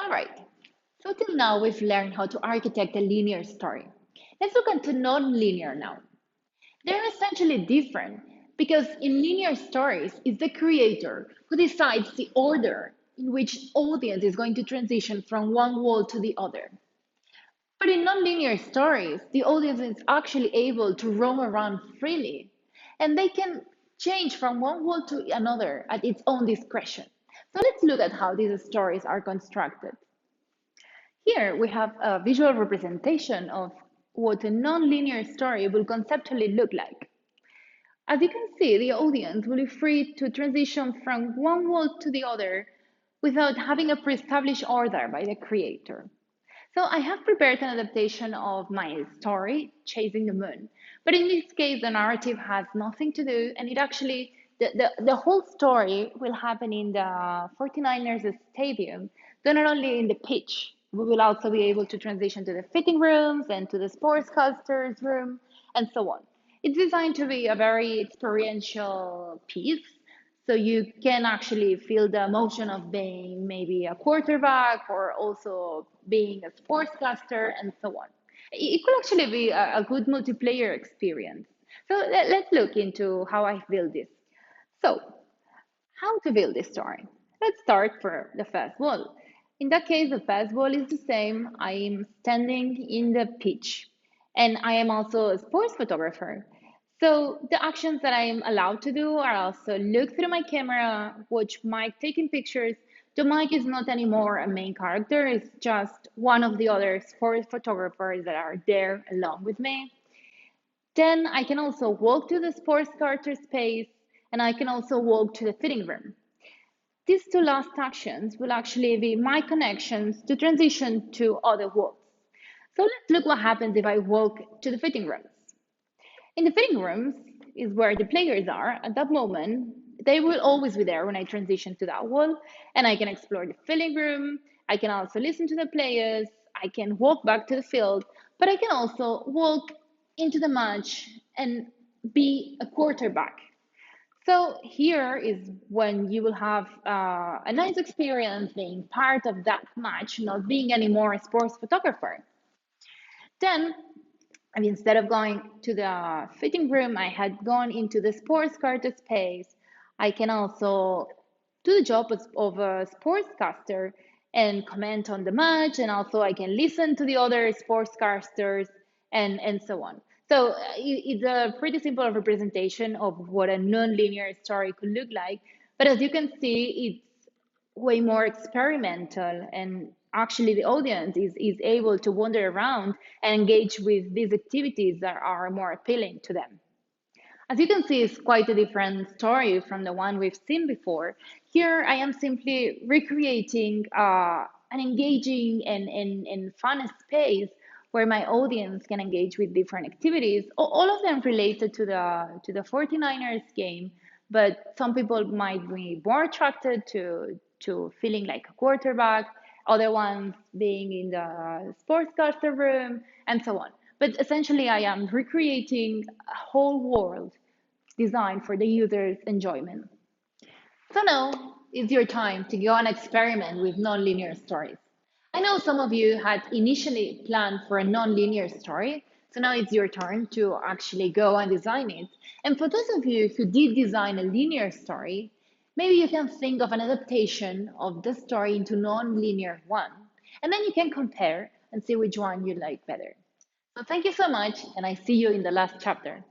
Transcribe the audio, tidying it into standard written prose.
All right, so till now we've learned how to architect a linear story. Let's look into non-linear now. They're essentially different because in linear stories, it's the creator who decides the order in which audience is going to transition from one world to the other. But in nonlinear stories, the audience is actually able to roam around freely and they can change from one world to another at its own discretion. So let's look at how these stories are constructed. Here we have a visual representation of what a nonlinear story will conceptually look like. As you can see, the audience will be free to transition from one world to the other without having a pre-established order by the creator. So I have prepared an adaptation of my story, Chasing the Moon. But in this case, the narrative has nothing to do, and it actually, the whole story will happen in the 49ers stadium, so not only in the pitch, we will also be able to transition to the fitting rooms and to the sportscasters room, and so on. It's designed to be a very experiential piece, so you can actually feel the emotion of being maybe a quarterback or also being a sportscaster and so on. It could actually be a good multiplayer experience. So let's look into how I build this. So how to build this story? Let's start for the first wall. In that case, the first wall is the same. I am standing in the pitch and I am also a sports photographer. So the actions that I am allowed to do are also look through my camera, watch Mike taking pictures. So Mike is not anymore a main character, it's just one of the other sports photographers that are there along with me. Then I can also walk to the sports character space and I can also walk to the fitting room. These two last actions will actually be my connections to transition to other worlds. So let's look what happens if I walk to the fitting rooms. In the fitting rooms is where the players are at that moment. They will always be there when I transition to that wall, and I can explore the fitting room. I can also listen to the players. I can walk back to the field, but I can also walk into the match and be a quarterback. So here is when you will have a nice experience being part of that match, not being anymore a sports photographer. Then, and instead of going to the fitting room, I had gone into the sports card space. I can also do the job of a sportscaster and comment on the match, and also I can listen to the other sportscasters and so on. So it's a pretty simple representation of what a non-linear story could look like. But as you can see, it's way more experimental and actually the audience is able to wander around and engage with these activities that are more appealing to them. As you can see, it's quite a different story from the one we've seen before. Here, I am simply recreating an engaging and fun space where my audience can engage with different activities, all of them related to the 49ers game, but some people might be more attracted to feeling like a quarterback, other ones being in the sportscaster room, and so on. But essentially, I am recreating a whole world designed for the user's enjoyment. So now it's your time to go and experiment with nonlinear stories. I know some of you had initially planned for a nonlinear story, so now it's your turn to actually go and design it. And for those of you who did design a linear story, maybe you can think of an adaptation of the story into non-linear one, and then you can compare and see which one you like better. So thank you so much, and I see you in the last chapter.